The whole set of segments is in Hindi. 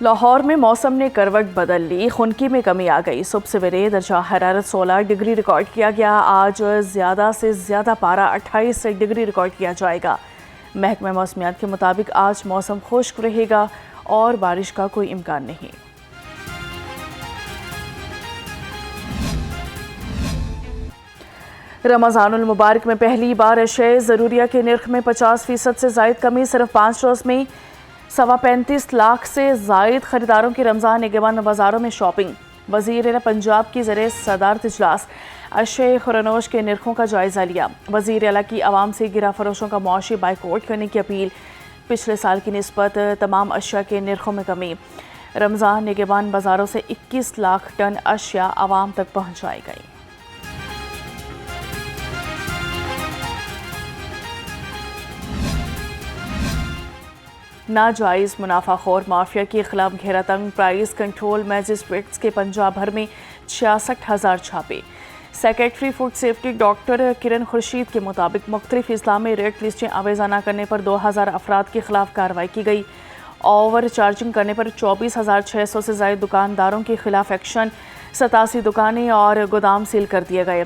लाहौर में मौसम ने करवट बदल ली, खुनकी में कमी आ गई। सुबह सवेरे दर्जा हरारत 16 डिग्री रिकॉर्ड किया गया। आज ज़्यादा से ज़्यादा पारा 28 डिग्री रिकॉर्ड किया जाएगा। महकमा मौसमियात के मुताबिक आज मौसम खुश्क रहेगा और बारिश का कोई इम्कान नहीं। रमज़ानुल मुबारक में पहली बार अशय ज़रूरिया के निर्ख में 50% से ज़ायद कमी। सिर्फ 5 रोज़ में 35 लाख से ज़ायद खरीदारों की रमज़ान निगहबान बाज़ारों में शॉपिंग। वज़ीर पंजाब की ज़रिए सदारत इजलास अशय खुरनोश के निर्खों का जायज़ा लिया। वज़ीर आला की आवाम से गिरा फरोशों का मुआशी बाइकआउट करने की अपील। पिछले साल की निस्बत तमाम अशिया के निर्खों में कमी। रमज़ान निगहबान बाज़ारों से 21 लाख टन अशिया आवाम तक पहुँचाई गई। नाजायज़ मुनाफाखोर माफिया के खिलाफ घेरा तंग। प्राइस कंट्रोल मैजिस्ट्रेट्स के पंजाब भर में 66,000 छापे। सेक्रेटरी फूड सेफ्टी डॉक्टर किरण खुर्शीद के मुताबिक मुख्तलिफ इस्लामी रेट लिस्टें आवेज़ा न करने पर 2,000 अफराद के खिलाफ कार्रवाई की गई। ओवर चार्जिंग करने पर 24,600 से ज़ायद दुकानदारों के खिलाफ एक्शन। 87 दुकानें और गोदाम सील कर दिए गए।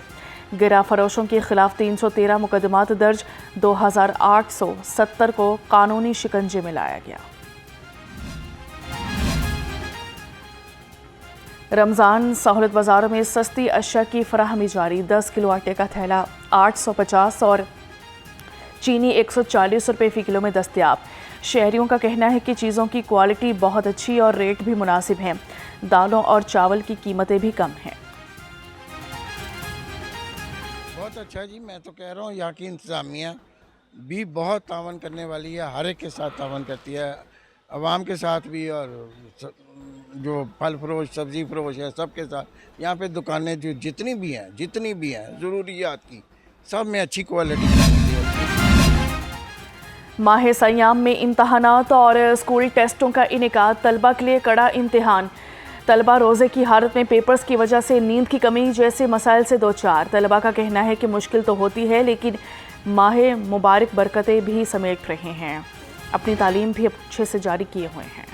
गिरा फरोशों के खिलाफ 313 मुकदमात दर्ज। 2,870 को कानूनी शिकंजे में लाया गया। रमज़ान सहूलत बाज़ारों में सस्ती अशिया की फराहमी जारी। 10 किलो आटे का थैला 850 और चीनी 140 रुपये फ़ी किलो में दस्तयाब। शहरियों का कहना है कि चीज़ों की क्वालिटी बहुत अच्छी और रेट भी मुनासिब हैं। दालों और चावल की कीमतें भी कम हैं। बहुत अच्छा जी, मैं तो कह रहा हूँ यहाँ की इंतज़ामिया भी बहुत तावन करने वाली है। हर एक के साथ तावन करती है, अवाम के साथ भी और जो फल फरोश सब्ज़ी फरोश है सबके साथ। यहाँ पे दुकानें जो जितनी भी हैं ज़रूरियात की, सब में अच्छी क्वालिटी है। माह सयाम में इम्तहानात और स्कूल टेस्टों का इनेकाद। तलबा के लिए कड़ा इम्तिहान। तलबा रोज़े की हालत में पेपर्स की वजह से नींद की कमी जैसे मसाइल से दो चार। तलबा का कहना है कि मुश्किल तो होती है, लेकिन माह मुबारक बरकतें भी समेट रहे हैं। अपनी तालीम भी अच्छे से जारी किए हुए हैं।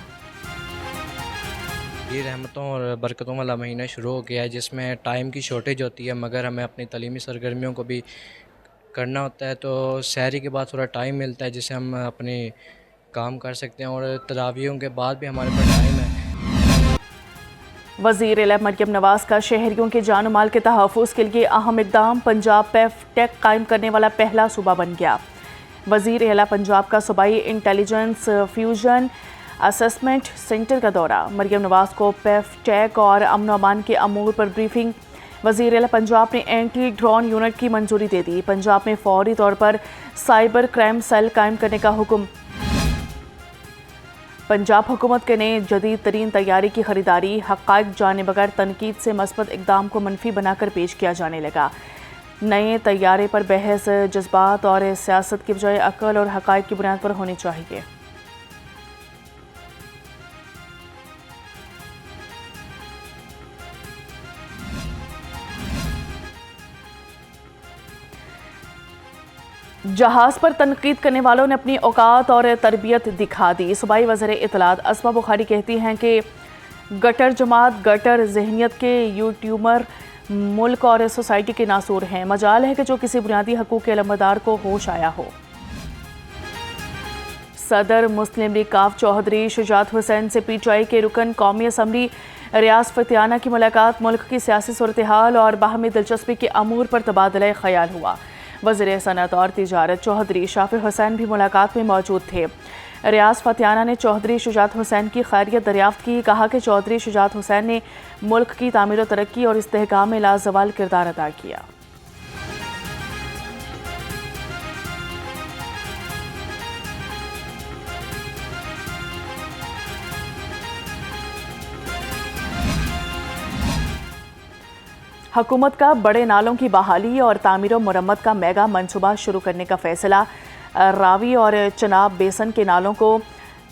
ये रहमतों और बरकतों वाला महीना शुरू हो गया है, जिसमें टाइम की शॉर्टेज होती है, मगर हमें अपनी तालीमी सरगर्मियों को भी करना होता है। तो सहरी के बाद थोड़ा टाइम मिलता है जिससे हम अपने काम कर सकते हैं, और तरावियों के बाद भी हमारे पास टाइम है। वज़ीर आला मरियम नवाज़ का शहरियों के जान माल के तहफ़्फ़ुज़ के लिए अहम इक़दाम। पंजाब पेफ टेक कायम करने वाला पहला सूबा बन गया। वज़ीर आला पंजाब का सूबाई इंटेलिजेंस फ्यूजन असेसमेंट सेंटर का दौरा। मरियम नवाज़ को पेफ टेक और अमन अमान के अमूर पर ब्रीफिंग। वज़ीर आला पंजाब ने एंटी ड्रोन यूनिट की मंजूरी दे दी। पंजाब में फौरी तौर पर साइबर क्राइम सेल कायम करने का हुक्म। पंजाब हुकूमत के ने जदीद तरीन तैयारी की खरीदारी। हक़ाइक़ जाने बगैर तनकीद से मस्बत इक़दाम को मनफी बनाकर पेश किया जाने लगा। नए तैयारे पर बहस जज्बात और सियासत की बजाय अक़ल और हक़ाइक़ की बुनियाद पर होनी चाहिए। जहाज़ पर तनकीद करने वालों ने अपनी औकात और तरबियत दिखा दी। सूबाई वज़ीर इत्तलात अस्मा बुखारी कहती हैं कि गटर जमात गटर जहनीत के यूट्यूबर मुल्क और सोसाइटी के नासूर हैं। मजाल है कि जो किसी बुनियादी हकूक़ के अलमदार को होश आया हो। सदर मुस्लिम लीग काफ चौधरी शुजात हुसैन से PTI के रुकन कौमी असम्बली रियाज फतियाना की मुलाकात। मुल्क की सियासी सूरत हाल और बाहमी दिलचस्पी के अमूर पर तबादला ख्याल हुआ। वज़ीर सनअत और तिजारत चौधरी शाफी हुसैन भी मुलाकात में मौजूद थे। रियाज फतियाना ने चौधरी शुजात हुसैन की खैरियत दरियाफ्त की। कहा कि चौधरी शुजात हुसैन ने मुल्क की तामीर व तरक्की और इस्तेहकाम में लाजवाल किरदार अदा किया। हुकूमत का बड़े नालों की बहाली और तामीर व मरम्मत का मेगा मनसूबा शुरू करने का फैसला। रावी और चनाब बेसन के नालों को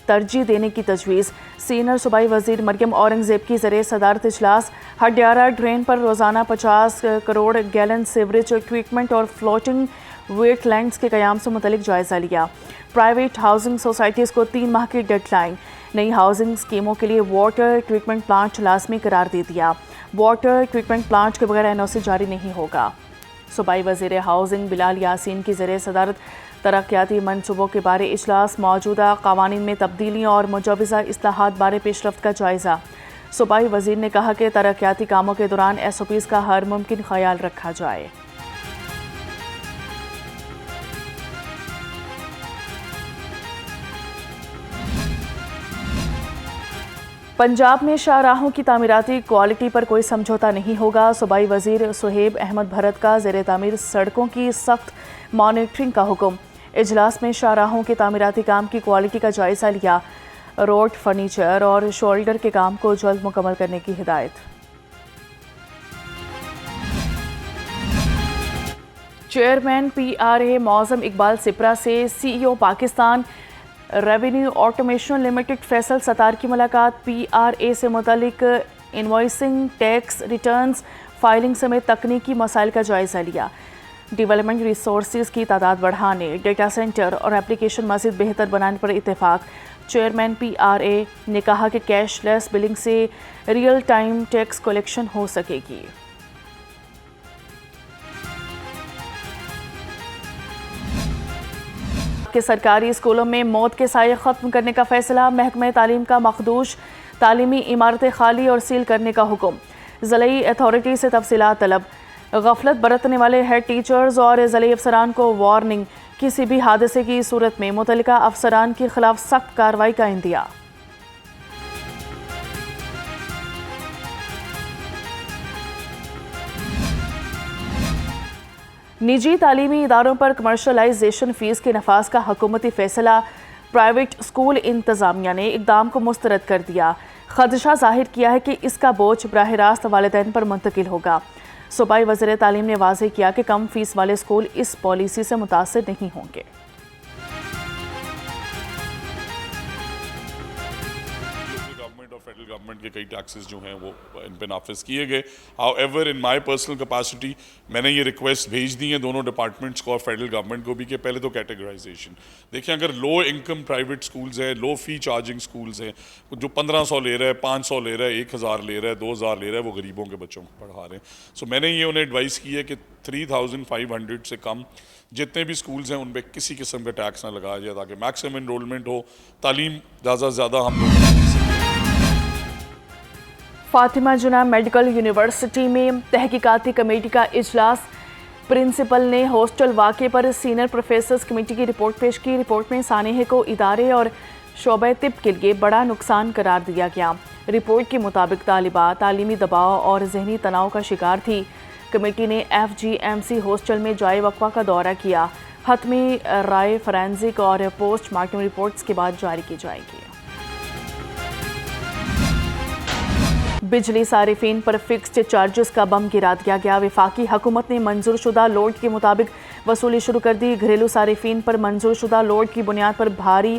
तरजीह देने की तजवीज़। सीनियर सूबाई वज़ीर मरियम औरंगज़ेब की ज़रिए सदारत इजलास। हडियारा ड्रेन पर रोज़ाना 50 करोड़ गैलन सीवरेज ट्रीटमेंट और फ्लोटिंग वेटलैंड्स के क़याम से मुतल्लिक जायज़ा लिया। प्राइवेट हाउसिंग सोसाइटीज़ को 3 माह की डेडलाइन। नई हाउसिंग स्कीमों के लिए वाटर ट्रीटमेंट प्लांट लाजमी करार दे दिया। वाटर ट्रीटमेंट प्लांट के बगैर NOC जारी नहीं होगा। सूबाई वज़ीर हाउसिंग बिलाल यासीन की ज़ेरे सदारत तरक्याती मनसूबों के बारे इजलास। मौजूदा क़वानीन में तब्दीलियों और मुजवज़ा इस्लाहात बारे पेशरफ्त का जायज़ा। सूबाई वज़ीर ने कहा कि तरक्याती कामों के दौरान SOPs का हर मुमकिन ख्याल रखा जाए। पंजाब में शाहराहों की तामीराती क्वालिटी पर कोई समझौता नहीं होगा। सूबाई वज़ीर सुहेब अहमद भरत का ज़ेरे तामीर सड़कों की सख्त मॉनिटरिंग का हुक्म। इजलास में शाहराहों के तामीराती काम की क्वालिटी का जायज़ा लिया। रोड, फर्नीचर और शोल्डर के काम को जल्द मुकम्मल करने की हिदायत। चेयरमैन PRA मौज़म इकबाल सिपरा से CEO Pakistan revenue automation limited Faisal Sattar की मुलाकात। PRA से मुतल्लिक इनवॉइसिंग, टैक्स रिटर्न्स, फाइलिंग समेत तकनीकी मसाइल का जायज़ा लिया। डेवलपमेंट रिसोर्सेज की तादाद बढ़ाने, डेटा सेंटर और एप्लीकेशन मज़ीद बेहतर बनाने पर इत्तेफाक। चेयरमैन PRA ने कहा कि कैशलेस बिलिंग से रियल टाइम टैक्स कलेक्शन हो सकेगी। के सरकारी स्कूलों में मौत के साये ख़त्म करने का फैसला। महकमा तालीम का मखदूश तालीमी इमारतें खाली और सील करने का हुक्म। ज़िलाई अथॉरिटी से तफसीलात तलब। गफलत बरतने वाले हेड टीचर्स और ज़िलाई अफसरान को वार्निंग। किसी भी हादसे की सूरत में मुतल्लिका अफसरान के खिलाफ सख्त कार्रवाई का इंदिया। निजी तालीमी इदारों पर कमर्शलाइजेशन फ़ीस के नफाज का हुकूमती फ़ैसला। प्राइवेट स्कूल इंतज़ामिया ने इक़दाम को मुस्तरद कर दिया। खदशा जाहिर किया है कि इसका बोझ बराह रास्त वालिदैन पर मुंतकिल होगा। सूबाई वज़ीर तालीम ने वाज़ेह किया कि कम फ़ीस वाले स्कूल इस पॉलिसी से मुतासिर नहीं होंगे। फेडरल गवर्नमेंट के कई टैक्सेस जो हैं वो इन पे नाफिज किए गए। However in my personal capacity मैंने ये रिक्वेस्ट भेज दी है दोनों डिपार्टमेंट्स को और फेडरल गवर्नमेंट को भी कि पहले तो कैटेगराइजेशन देखिए। अगर लो इनकम प्राइवेट स्कूल्स हैं, लो फी चार्जिंग स्कूल्स हैं, जो 1500 ले रहा है, 500 ले रहा है, 1000 ले रहा है, 2000 ले रहा है, वो गरीबों के बच्चों को पढ़ा रहे हैं। सो मैंने ये उन्हें एडवाइस की है कि 3500 से कम जितने भी स्कूल्स हैं उन पर किसी किस्म का टैक्स ना लगाया जाए ताकि मैक्सिमम इनरोलमेंट हो, तालीम ज़्यादा से ज़्यादा हम लोग। फातिमा जुना मेडिकल यूनिवर्सिटी में तहकीकाती कमेटी का इजलास। प्रिंसिपल ने हॉस्टल वाक़े पर सीनियर प्रोफेसर्स कमेटी की रिपोर्ट पेश की। रिपोर्ट में सानेह को इदारे और शोबे तिब के लिए बड़ा नुकसान करार दिया गया। रिपोर्ट के मुताबिक तालिबा तालीमी दबाव और जहनी तनाव का शिकार थी। कमेटी ने FGMC हॉस्टल में जाए वक्फा का दौरा किया। हतमी राय फॉरेंसिक और पोस्टमार्टम रिपोर्ट्स के बाद जारी की जाएगी। बिजली सारिफीन पर फिक्स्ड चार्जेस का बम गिरा दिया गया। वफाकी हुकूमत ने मंजूर शुदा लोड के मुताबिक वसूली शुरू कर दी। घरेलू सारिफीन पर मंजूर शुदा लोड की बुनियाद पर भारी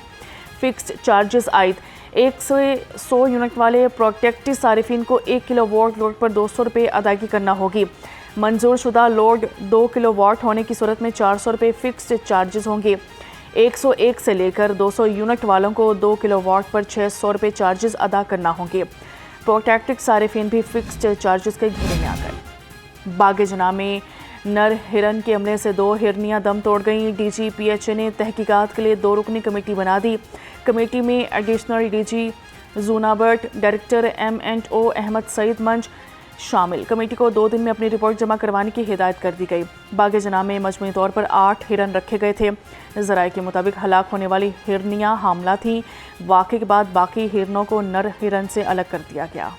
फिक्स्ड चार्जेस आयद। 100 यूनिट वाले प्रोटेक्टिव सारिफीन को 1 किलोवाट लोड पर 200 रुपये अदायगी करना होगी। मंजूर शुदा लोड 2 किलोवाट होने की सूरत में 400 रुपये फिक्स्ड चार्जेस होंगे। 101 से लेकर 200 यूनिट वालों को 2 किलोवाट पर 600 रुपये चार्जेस अदा करना होंगे। प्रोटेक्टिव सारिफीन भी फिक्स्ड चार्जेस के घेरे में आ गए। बागे जना में नर हिरन के हमले से 2 हिरनियां दम तोड़ गईं। DGPH ने तहकीकात के लिए 2 रुकनी कमेटी बना दी। कमेटी में एडिशनल DG जूनाबर्ट, डायरेक्टर M&O अहमद सईद मंज शामिल। कमेटी को 2 दिन में अपनी रिपोर्ट जमा करवाने की हिदायत कर दी गई। बागे जना में मजमूई तौर पर 8 हिरन रखे गए थे। ज़राए के मुताबिक हलाक होने वाली हिरनियां हामला थीं। वाक़े के बाद बाकी हिरनों को नर हिरन से अलग कर दिया गया।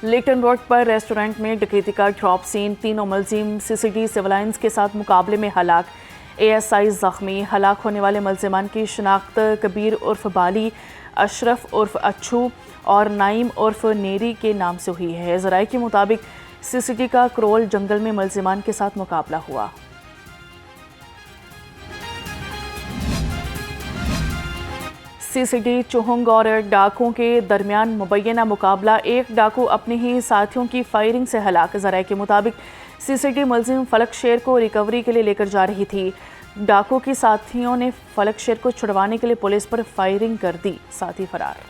लेटन रोड पर रेस्टोरेंट में डकैती का ड्रॉप सीन। 3 मुलजिम CCD सिविल लाइन्स के साथ मुकाबले में हलाक। ASI जख्मी। हलाक होने वाले मुलजिमान की शनाख्त कबीर उर्फ बाली, अशरफ उर्फ अच्छू और नाइम उर्फ नेरी के नाम से हुई है। ज़राए के मुताबिक CCD का क्रोल जंगल में मुलजिमान के साथ मुकाबला हुआ। सीसीडी चुहंग और डाकुओं के दरमियान मुबैना मुकाबला, एक डाकू अपने ही साथियों की फायरिंग से हलाक। ज़राए के मुताबिक सीसीडी मुलजिम फलक शेर को रिकवरी के लिए लेकर जा रही थी। डाकू की साथियों ने फलक शेर को छुड़वाने के लिए पुलिस पर फायरिंग कर दी, साथी फरार।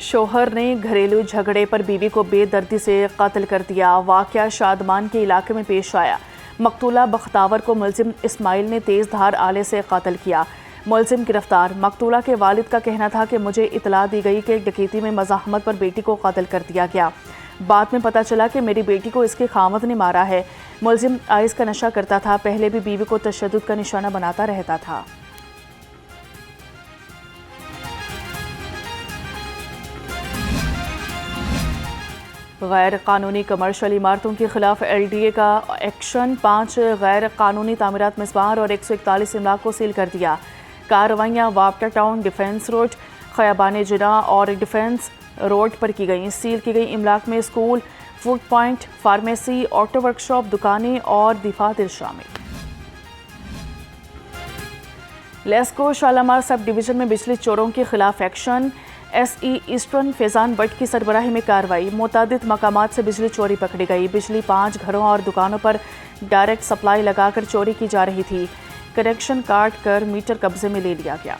शोहर ने घरेलू झगड़े पर बीवी को बेदर्दी से कत्ल कर दिया। वाकया शादमान के इलाके में पेश आया। मकतूला बख्तावर को मुलजिम इस्माइल ने तेज़ धार आले से कत्ल किया। मुलजिम गिरफ्तार। मकतूला के वालिद का कहना था कि मुझे इतला दी गई कि डकैती में मज़ाहमत पर बेटी को कत्ल कर दिया गया। बाद में पता चला कि मेरी बेटी को इसके खामद ने मारा है। मुलजिम आइस का नशा करता था, पहले भी बीवी को तशद्दुद का निशाना बनाता रहता था। गैर कानूनी कमर्शियल इमारतों के खिलाफ LDA का एक्शन। 5 गैर कानूनी तामीरात मिसबार और 141 इमलाक को सील कर दिया। कार्रवाइयाँ वापटा टाउन, डिफेंस रोड, खयाबान जिना और डिफेंस रोड पर की गई। सील की गई इमलाक में school, food point, pharmacy, auto workshop, दुकानें और दफातर शामिल। लेस्को शालामार सब डिवीजन में बिजली चोरों के खिलाफ action. SE eastern Faizan but की सरबराही में कार्रवाई। मुतादिद मकामात से बिजली चोरी पकड़ी गई। बिजली 5 घरों और दुकानों पर डायरेक्ट सप्लाई लगाकर चोरी की जा रही थी। कनेक्शन काट कर मीटर कब्जे में ले लिया गया।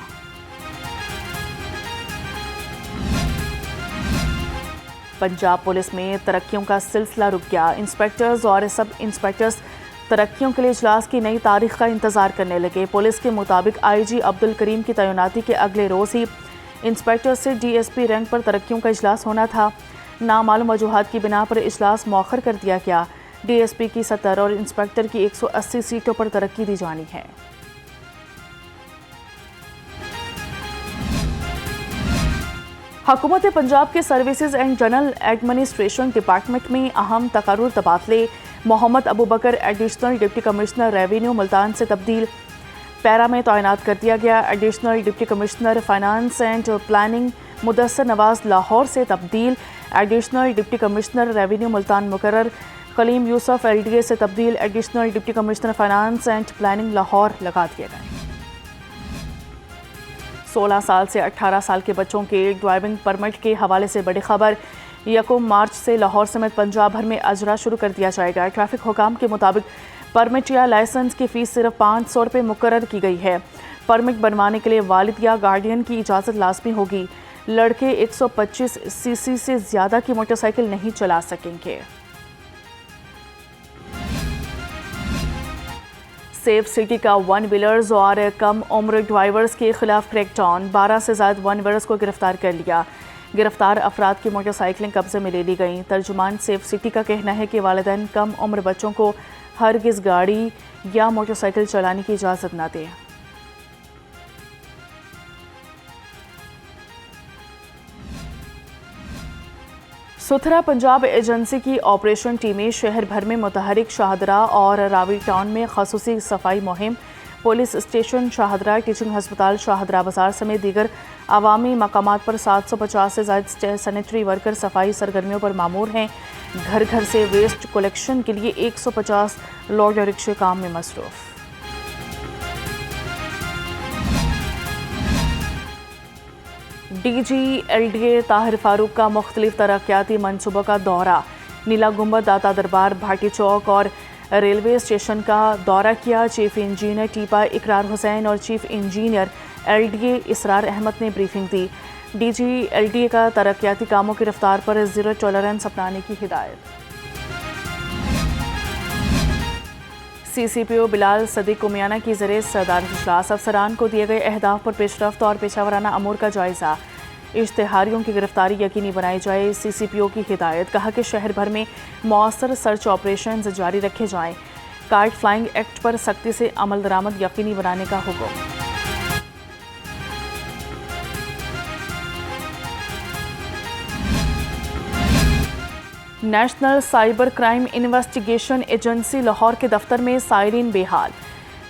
पंजाब पुलिस में तरक्कियों का सिलसिला रुक गया। इंस्पेक्टर्स और सब इंस्पेक्टर्स तरक्कियों के लिए इजलास की नई तारीख का इंतजार करने लगे। पुलिस के मुताबिक IG अब्दुल करीम की तैनाती के अगले रोज ही इंस्पेक्टर से DSP रैंक पर तरक्कियों का इजलास होना था। नामालूम वजूहात की बिना पर इजलास मौखर कर दिया गया। DSP की 70 और इंस्पेक्टर की 180 सीटों पर तरक्की दी जानी है। हुकूमत पंजाब के services and general administration department में अहम तकर्रुर तबादले। Mohammad Abu Bakar additional deputy commissioner revenue Multan से तब्दील, पैरा में तैनात कर दिया गया। Additional deputy commissioner finance and planning Mudassar Nawaz Lahore से तब्दील। Additional deputy commissioner revenue Multan मुकर्रर कलीम यूसुफ LDA से तब्दील। Additional deputy commissioner finance and planning Lahore लगा दिए गए। 16 साल से 18 साल के बच्चों के ड्राइविंग परमिट के हवाले से बड़ी खबर। 1 मार्च से लाहौर समेत पंजाब भर में अजरा शुरू कर दिया जाएगा। ट्रैफिक हुकाम के मुताबिक परमिट या लाइसेंस की फ़ीस सिर्फ 500 रुपये मुकर्रर की गई है। परमिट बनवाने के लिए वालिद या गार्डियन की इजाज़त लाजमी होगी। लड़के 125 cc से ज़्यादा की मोटरसाइकिल नहीं चला सकेंगे। सेफ सिटी का 1 व्हीलर्स और कम उम्र ड्राइवर्स के खिलाफ क्रैकडाउन। 12 से ज़ायद 1 व्हीलर्स को गिरफ्तार कर लिया। गिरफ्तार अफराद की मोटरसाइकिलें कब्जे में ले ली गईं। तर्जुमान सेफ सिटी का कहना है कि वालिदैन कम उम्र बच्चों को हरगिज़ गाड़ी या मोटरसाइकिल चलाने की इजाज़त न दें। सुथरा पंजाब एजेंसी की ऑपरेशन टीमें शहर भर में मुतहरिक शाहदरा और रावी टाउन में खसूसी सफाई मुहिम। पुलिस स्टेशन शाहदरा, टीचिंग हस्पताल शाहदरा बाजार समेत दीगर अवामी मकामात पर 750 से ज़ायद सैनिटरी वर्कर सफाई सरगर्मियों पर मामूर हैं। घर घर से वेस्ट कलेक्शन के लिए 150 लॉरी रिक्शे काम में मसरूफ़। DG LDA ताहिर फारूक का मुख्तलिफ तरक्याती मनसूबों का दौरा। नीला गुंबद, दाता दरबार, भाटी चौक और रेलवे स्टेशन का दौरा किया। चीफ इंजीनियर टीपा इकरार हुसैन और चीफ इंजीनियर LDA इसरार अहमद ने ब्रीफिंग दी। DG LDA का तरक्याती कामों की रफ्तार पर ज़ीरो टॉलरेंस अपनाने की हिदायत। CCPO बिलाल सदीक उमियाना की ज़रिए सदारत इजलास। अफसरान को दिए गए अहदाफ पर पेशरफ्त और पेशावराना अमूर का जायज़ा। इश्तिहारियों की गिरफ्तारी यकीनी बनाई जाए, CCPO की हिदायत। कहा कि शहर भर में मौसर सर्च ऑपरेशन जारी रखे जाएँ। काइट फ्लाइंग एक्ट पर सख्ती से अमल दरामद यकीनी बनाने का हुक्म। National cyber crime investigation agency Lahore के दफ्तर में सायरीन बेहाल।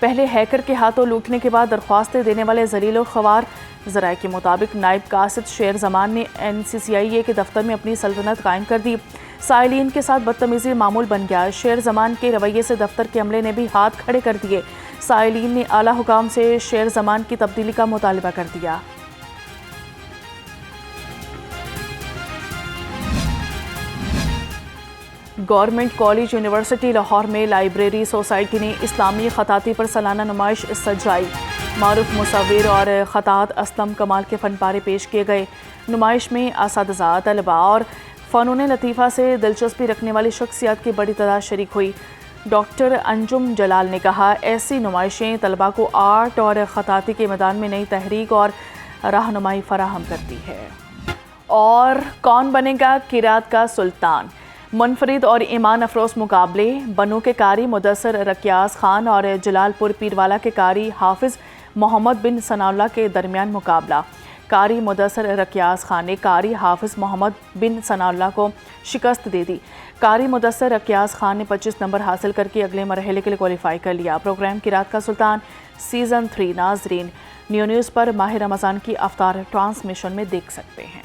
पहले हैकर के हाथों लूटने के बाद दरख्वास्तें देने वाले जलील ख्वार ज़राए के मुताबिक नायब कासिद शेर जमान ने NCCIA के दफ्तर में अपनी सल्तनत कायम कर दी। साइलिन के साथ बदतमीजी मामूल बन गया। शेर जमान के रवैये से दफ्तर के अमले ने भी हाथ खड़े कर दिए। साइलिन ने आला हुकाम से शेर जमान की तब्दीली का मुतालबा कर दिया। गवर्नमेंट कॉलेज यूनिवर्सिटी लाहौर में लाइब्रेरी सोसाइटी ने इस्लामी खताती पर सालाना नुमाइश सजाई। मारूफ मुसव्विर और खतात असलम कमाल के फ़न पारे पेश किए गए। नुमाइश में असातिज़ा, तलबा और फ़नून लतीफ़ा से दिलचस्पी रखने वाली शख्सियात की बड़ी तादाद शरीक हुई। डॉक्टर अंजुम जलाल ने कहा, ऐसी नुमाइशें तलबा को आर्ट और खताती के मैदान में नई तहरीक और रहनुमाई फराहम करती है। और कौन बनेगा किरात का सुल्तान? मुनफरिद और ईमान अफरोज मुकाबले। बनू के कारी मुदस्सर रकियास खान और जलालपुर पीरवाला के कारी हाफिज़ मोहम्मद बिन सनाउल्लाह के दरमियान मुकाबला। कारी मुदस्सर रकियास खान ने कारी हाफिज़ मोहम्मद बिन सनाउल्लाह को शिकस्त दे दी। कारी मुदस्सर रकियास खान ने 25 नंबर हासिल करके अगले मरहले के लिए क्वालिफाई कर लिया। प्रोग्राम किरात का सुल्तान सीज़न 3 नाजरीन न्यूज़ पर माह रमज़ान की अफ्तार ट्रांसमिशन में देख सकते हैं।